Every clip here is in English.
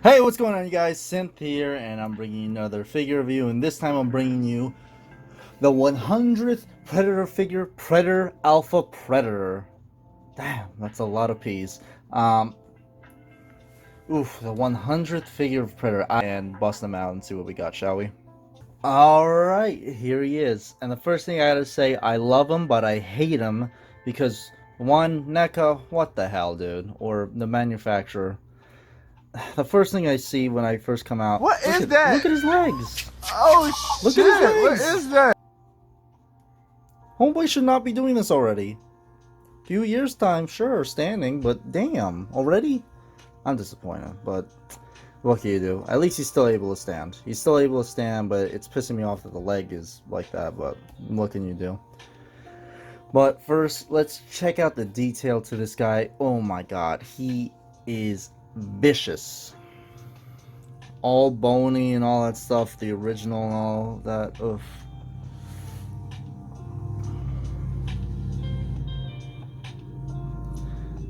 Hey, what's going on, you guys? Synth here, and I'm bringing you another figure review, and this time I'm bringing you the 100th Predator figure, Predator Alpha Predator. Damn, that's a lot of P's. The 100th figure of Predator, and bust them out and see what we got, shall we? Alright, here he is, and the first thing I gotta say, I love him, but I hate him, because, one, NECA, what the hell, dude? Or the manufacturer. The first thing I see when I first come out. What is that? Look at his legs. Oh Look shit! at his legs. What is that? Homeboy should not be doing this already. Few years time, sure, standing, but damn, already? I'm disappointed, but what can you do? At least he's still able to stand. He's still able to stand, but it's pissing me off that the leg is like that, but what can you do? But first, let's check out the detail to this guy. Oh my god, he is vicious. All bony and all that stuff, the original and all that. Oof.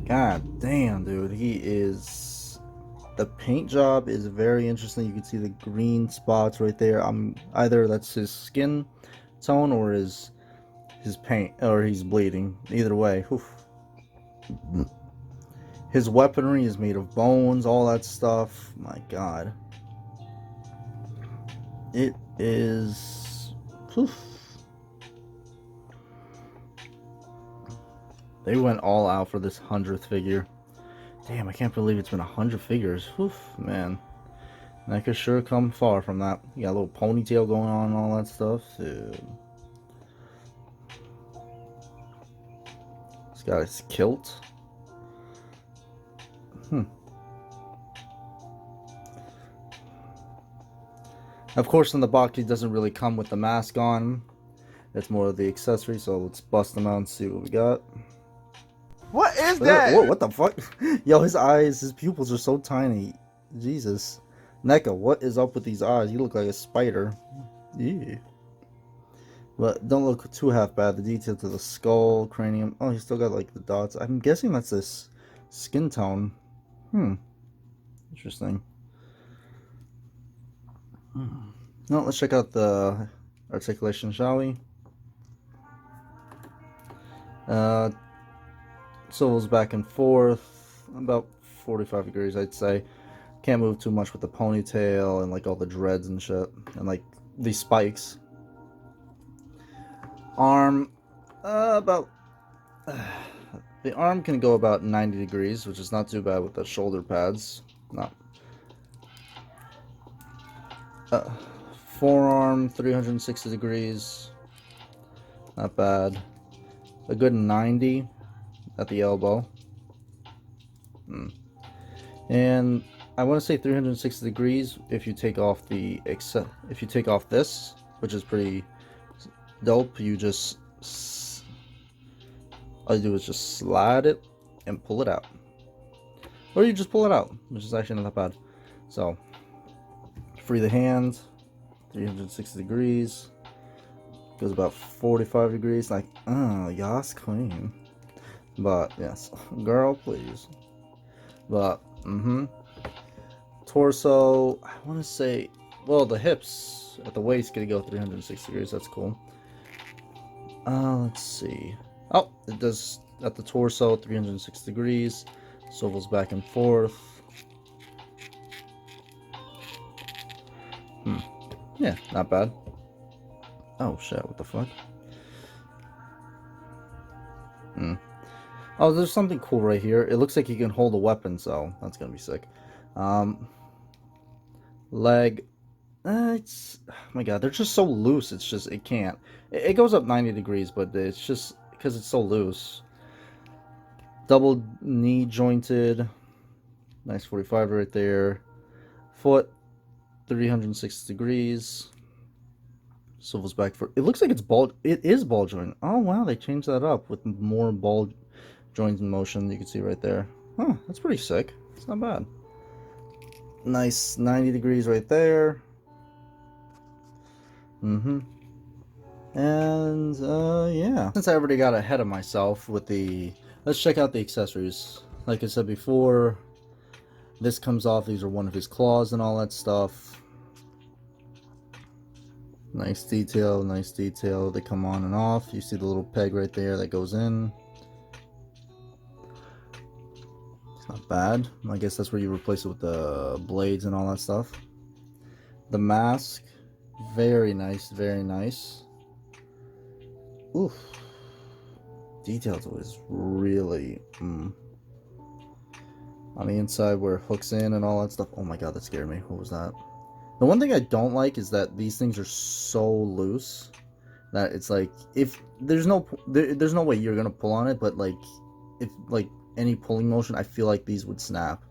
God damn, dude, he is. The paint job is very interesting. You can see the green spots right there. Either that's his skin tone or his paint, or he's bleeding. Either way. Oof. His weaponry is made of bones, all that stuff. My god. It is... Oof. They went all out for this 100th figure. Damn, I can't believe it's been 100 figures. Oof, man. NECA sure come far from that. You got a little ponytail going on and all that stuff. Dude. This guy's kilt. Of course, in the box, he doesn't really come with the mask on. It's more of the accessory, so let's bust them out and see what we got. What is that? What the fuck? Yo, his eyes, his pupils are so tiny. Jesus. NECA, what is up with these eyes? You look like a spider. Yeah. But don't look too half bad. The detail to the skull, cranium. Oh, he's still got like the dots. I'm guessing that's this skin tone. Interesting. Now let's check out the articulation, shall we? Swivels back and forth, about 45 degrees, I'd say. Can't move too much with the ponytail and like all the dreads and shit, and like these spikes. Arm, about the arm can go about 90 degrees, which is not too bad with the shoulder pads. No. Forearm 360 degrees, not bad. A good 90 at the elbow. And I want to say 360 degrees if you take off this, which is pretty dope. You just all you do is just slide it and pull it out, or you just pull it out, which is actually not that bad. So free the hand, 360 degrees, goes about 45 degrees, like, yas queen. But yes, girl, please. But torso, I want to say, well, the hips at the waist gonna go 360 degrees. That's cool. Let's see. Oh, it does at the torso 360 degrees. Swivels back and forth. Yeah, not bad. Oh shit, what the fuck? Oh, there's something cool right here. It looks like you can hold a weapon, so that's gonna be sick. Leg. It's... Oh my god, they're just so loose. It's just, it can't. It goes up 90 degrees, but it's just because it's so loose. Double knee jointed. Nice 45 right there. Foot, 360 degrees. Swivels back for... It looks like it's ball... It is ball joint. Oh wow, they changed that up with more ball joints in motion. You can see right there. Huh, that's pretty sick. It's not bad. Nice 90 degrees right there. And yeah. Since I already got ahead of myself with the... Let's check out the accessories. Like I said before, This comes off. These are one of his claws and all that stuff. Nice detail, nice detail. They come on and off. You see the little peg right there that goes in. It's not bad. I guess that's where you replace it with the blades and all that stuff. The mask, very nice, very nice. Oof. Details always really on the inside where it hooks in and all that stuff. Oh my god, that scared me. What was that? The one thing I don't like is that these things are so loose that it's like, if there's no way you're gonna pull on it, but like if like any pulling motion, I feel like these would snap.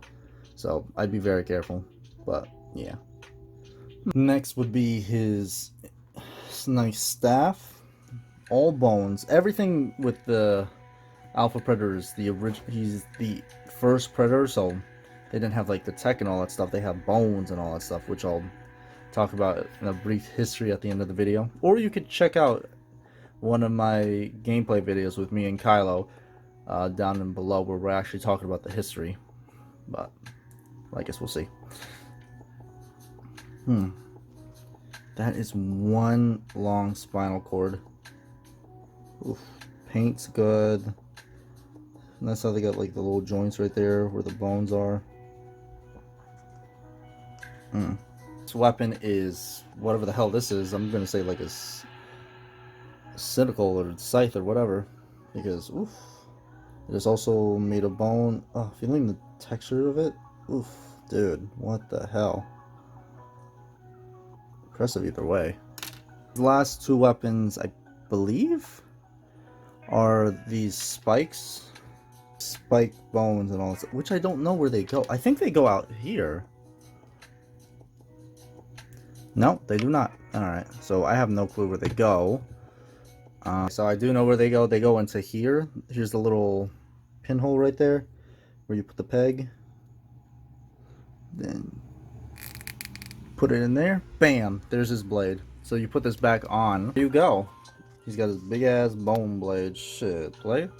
So I'd be very careful. But yeah. Next would be his nice staff. All bones. Everything with the Alpha Predator is the original. He's the first Predator, so they didn't have like the tech and all that stuff. They have bones and all that stuff, which I'll talk about in a brief history at the end of the video. Or you could check out one of my gameplay videos with me and Kylo down and below, where we're actually talking about the history. But I guess we'll see. That is one long spinal cord. Oof. Paint's good. And that's how they got like the little joints right there where the bones are. This weapon is whatever the hell this is. I'm gonna say like a cynical or scythe or whatever, because oof, it is also made of bone. Oh, feeling the texture of it. Oof, dude, what the hell? Impressive either way. The last two weapons, I believe, are these spikes, spike bones and all that, which I don't know where they go. I think they go out here. No, they do not. Alright, so I have no clue where they go. So I do know where they go. They go into here. Here's the little pinhole right there where you put the peg. Then put it in there. Bam! There's his blade. So you put this back on. There you go. He's got his big ass bone blade. Shit, play.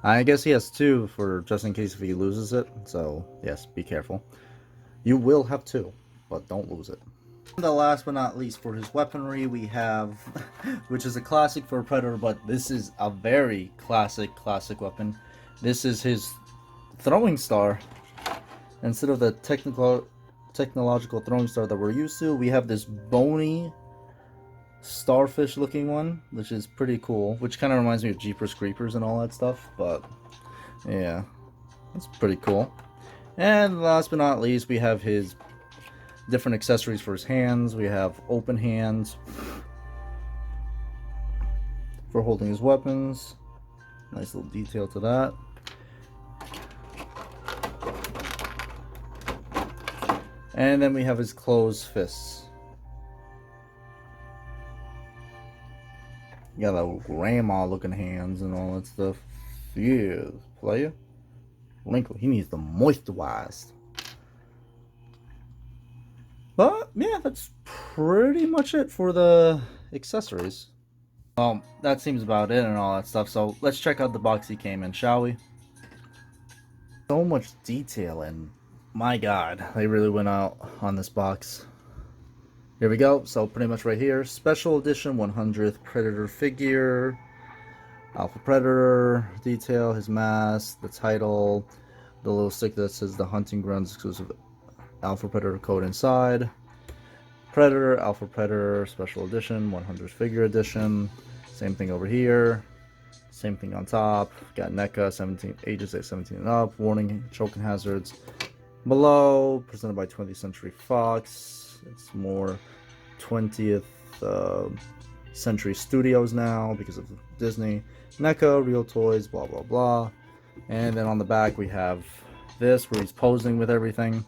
I guess he has two for just in case if he loses it. So yes, be careful. You will have two, but don't lose it. The last but not least, for his weaponry, we have, which is a classic for a Predator, but this is a very classic weapon. This is his throwing star. Instead of the technological throwing star that we're used to, we have this bony starfish looking one, which is pretty cool, which kind of reminds me of Jeepers Creepers and all that stuff, but yeah, that's pretty cool. And last but not least, we have his different accessories for his hands. We have open hands for holding his weapons. Nice little detail to that. And then we have his closed fists. You got that grandma looking hands and all that stuff. Yeah, player. Wrinkle. He needs them moisturized. But yeah, that's pretty much it for the accessories. Well, that seems about it and all that stuff. So let's check out the box he came in, shall we? So much detail, and my god, they really went out on this box. Here we go. So pretty much right here, special edition 100th Predator figure, Alpha Predator detail, his mask, the title, the little stick that says the Hunting Grounds exclusive Alpha Predator code inside. Predator, Alpha Predator, Special Edition, 100th Figure Edition. Same thing over here. Same thing on top. Got NECA, 17 ages at 17 and up. Warning, choking hazards. Below, presented by 20th Century Fox. It's more 20th Century Studios now because of Disney. NECA, real toys, blah blah blah. And then on the back we have this where he's posing with everything,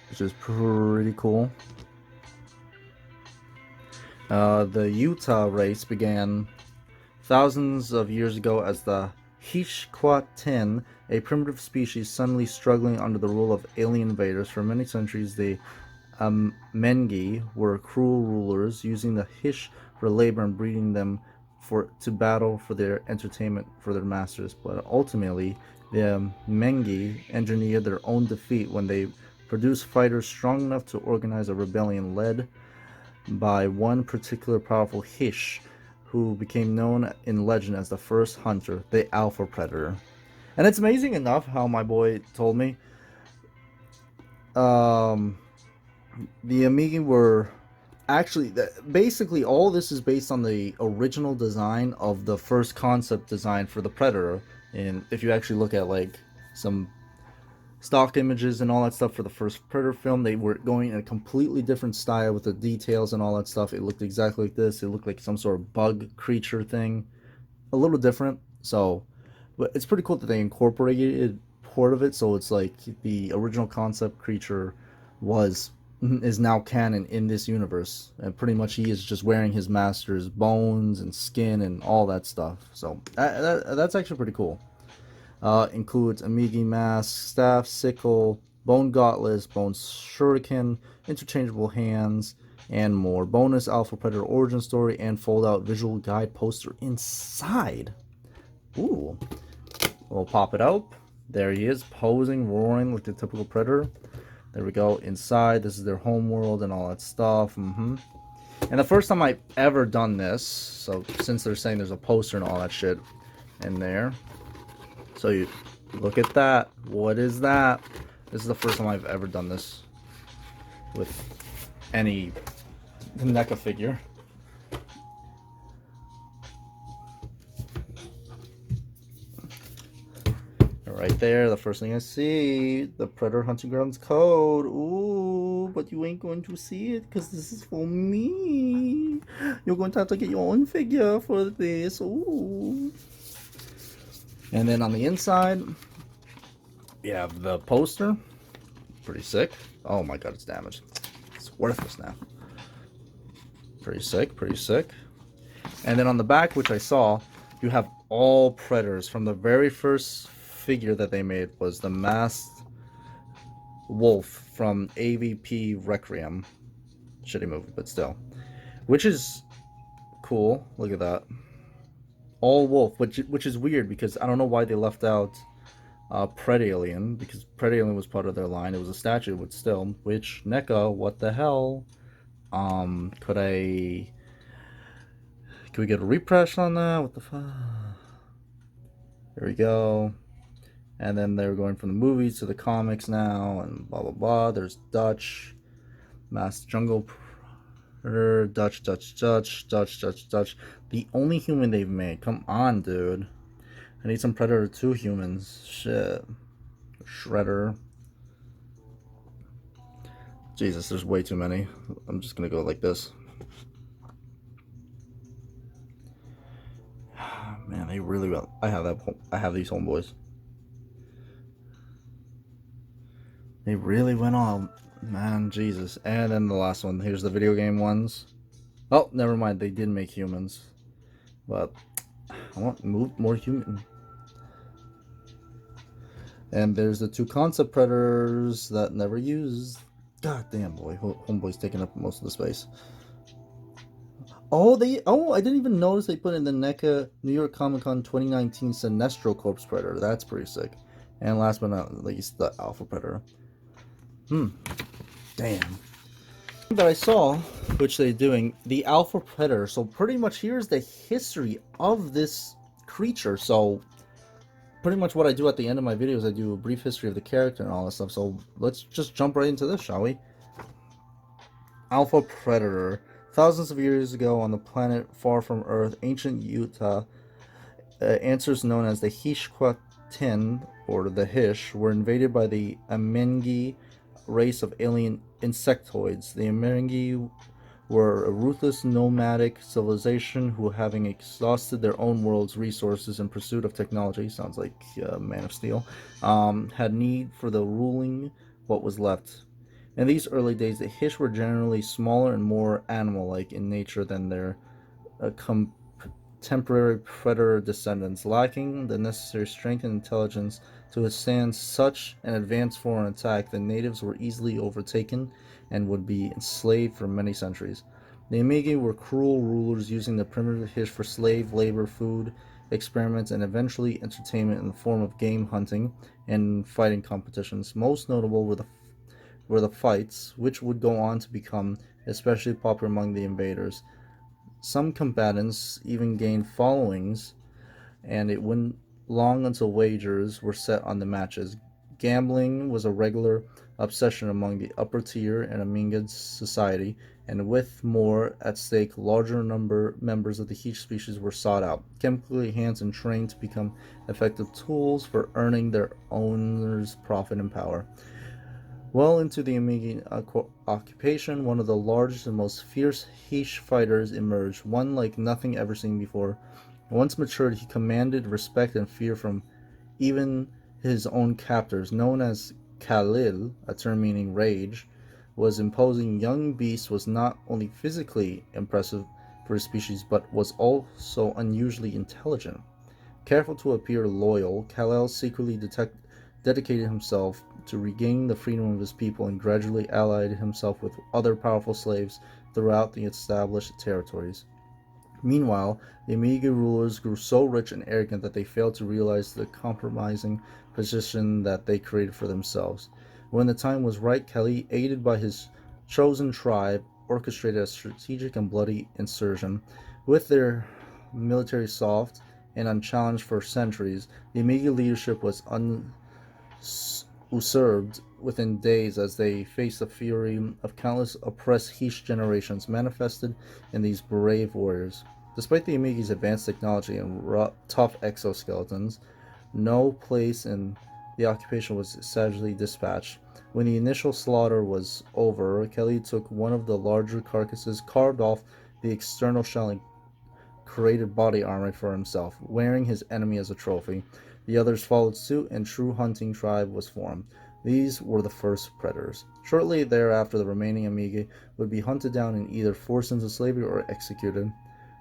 which is pretty cool. The Utah race began thousands of years ago as the Hishquatin, a primitive species suddenly struggling under the rule of alien invaders. For many centuries, the Mengi were cruel rulers, using the Hish for labor and breeding them to battle for their entertainment for their masters. But ultimately, The Mengi engineered their own defeat when they produced fighters strong enough to organize a rebellion led by one particular powerful Hish, who became known in legend as the first hunter, the Alpha Predator. And it's amazing enough how my boy told me um, the Amigi were actually basically all this is based on the original design of the first concept design for the Predator. And if you actually look at like some stock images and all that stuff for the first Predator film, they were going in a completely different style with the details and all that stuff. It looked exactly like this. It looked like some sort of bug creature thing, a little different. So, but it's pretty cool that they incorporated part of it. So it's like the original concept creature was is now canon in this universe, and pretty much he is just wearing his master's bones and skin and all that stuff. So that's actually pretty cool. Includes Amigi mask, staff, sickle, bone gauntlets, bone shuriken, interchangeable hands, and more. Bonus Alpha Predator origin story and fold out visual guide poster inside. Ooh. We'll pop it up. There he is, posing, roaring like the typical Predator. There we go. Inside, this is their home world and all that stuff. And the first time I've ever done this, so since they're saying there's a poster and all that shit in there. So you look at that. What is that? This is the first time I've ever done this with any NECA figure. Right there, the first thing I see, the Predator Hunting Grounds code. Ooh, but you ain't going to see it because this is for me. You're going to have to get your own figure for this. Ooh. And then on the inside, you have the poster. Pretty sick. Oh my god, it's damaged. It's worthless now. Pretty sick, pretty sick. And then on the back, which I saw, you have all Predators from the very first figure that they made was the masked wolf from AVP Requiem. Shitty movie, but still. Which is cool. Look at that. All wolf, which is weird because I don't know why they left out Predalien, because Predalien was part of their line. It was a statue, but still. Which, NECA, what the hell? Could we get a repress on that? What the fuck? There we go. And then they're going from the movies to the comics now, and blah blah blah. There's Dutch, Masked Jungle Predator, Dutch. The only human they've made. Come on, dude. I need some Predator 2 humans. Shit. Shredder. Jesus, there's way too many. I'm just gonna go like this. Man, they really well. I have these homeboys. They really went on, man. Jesus. And then the last one. Here's the video game ones. Oh, never mind. They did make humans, but I want more human. And there's the two concept Predators that never used. God damn, boy. Homeboy's taking up most of the space. Oh, I didn't even notice they put in the NECA New York Comic Con 2019 Sinestro Corpse Predator. That's pretty sick. And last but not least, the Alpha Predator. Damn. That I saw, which they're doing, the Alpha Predator. So pretty much here's the history of this creature. So pretty much what I do at the end of my videos, I do a brief history of the character and all that stuff. So let's just jump right into this, shall we? Alpha Predator. Thousands of years ago on the planet far from Earth, ancient Utah, answers known as the Hishquatin, or the Hish, were invaded by the Amengi race of alien insectoids. The Amengi were a ruthless nomadic civilization who, having exhausted their own world's resources in pursuit of technology, sounds like Man of Steel, had need for the ruling what was left. In these early days, the Hish were generally smaller and more animal-like in nature than their contemporary predator descendants, lacking the necessary strength and intelligence to withstand such an advanced foreign attack. The natives were easily overtaken and would be enslaved for many centuries. The Amigi were cruel rulers using the primitive Hish for slave labor, food, experiments, and eventually entertainment in the form of game hunting and fighting competitions. Most notable were the fights, which would go on to become especially popular among the invaders. Some combatants even gained followings, and it wouldn't long until wagers were set on the matches. Gambling was a regular obsession among the upper tier in Amiga society, and with more at stake, larger number members of the Heech species were sought out, chemically enhanced and trained to become effective tools for earning their owners' profit and power. Well into the Amiga occupation, one of the largest and most fierce Heech fighters emerged, one like nothing ever seen before. Once matured, he commanded respect and fear from even his own captors. Known as Khalil, a term meaning rage, was imposing. Young beast was not only physically impressive for his species, but was also unusually intelligent. Careful to appear loyal, Khalil secretly dedicated himself to regaining the freedom of his people and gradually allied himself with other powerful slaves throughout the established territories. Meanwhile, the Amiga rulers grew so rich and arrogant that they failed to realize the compromising position that they created for themselves. When the time was right, Kali, aided by his chosen tribe, orchestrated a strategic and bloody insurrection. With their military soft and unchallenged for centuries, the Amiga leadership was usurped within days as they faced the fury of countless oppressed Heech generations manifested in these brave warriors. Despite the Amiga's advanced technology and tough exoskeletons, no place in the occupation was sagely dispatched. When the initial slaughter was over, Kelly took one of the larger carcasses, carved off the external shell, and created body armor for himself, wearing his enemy as a trophy. The others followed suit, and true hunting tribe was formed. These were the first predators. Shortly thereafter, the remaining Amiga would be hunted down and either forced into slavery or executed.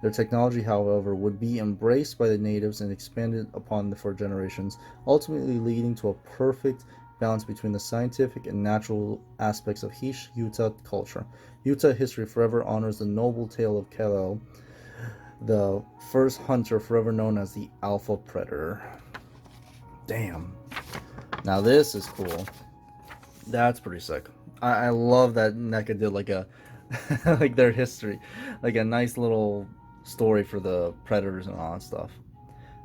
Their technology, however, would be embraced by the natives and expanded upon for generations, ultimately leading to a perfect balance between the scientific and natural aspects of Heech Utah culture. Utah history forever honors the noble tale of Kal-El, the first hunter forever known as the Alpha Predator. Damn. Now this is cool. That's pretty sick. I love that NECA did like a like their history, like a nice little story for the predators and all that stuff.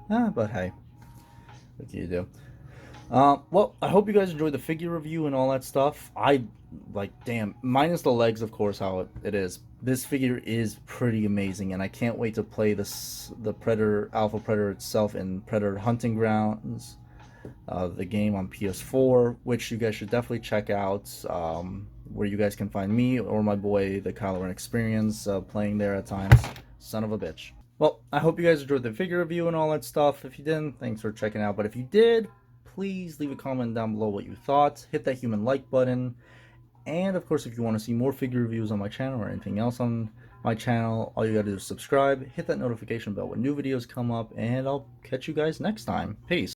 But hey, what can you do? Well, I hope you guys enjoyed the figure review and all that stuff. Damn, minus the legs, of course, how it is. This figure is pretty amazing, and I can't wait to play the Predator, Alpha Predator itself in Predator Hunting Grounds, the game on PS4, which you guys should definitely check out, where you guys can find me or my boy, the Kylo Ren Experience, playing there at times. Son of a bitch. Well, I hope you guys enjoyed the figure review and all that stuff. If you didn't, thanks for checking out. But if you did, please leave a comment down below what you thought. Hit that human like button. And of course, if you want to see more figure reviews on my channel or anything else on my channel, all you gotta do is subscribe, hit that notification bell when new videos come up, and I'll catch you guys next time. Peace.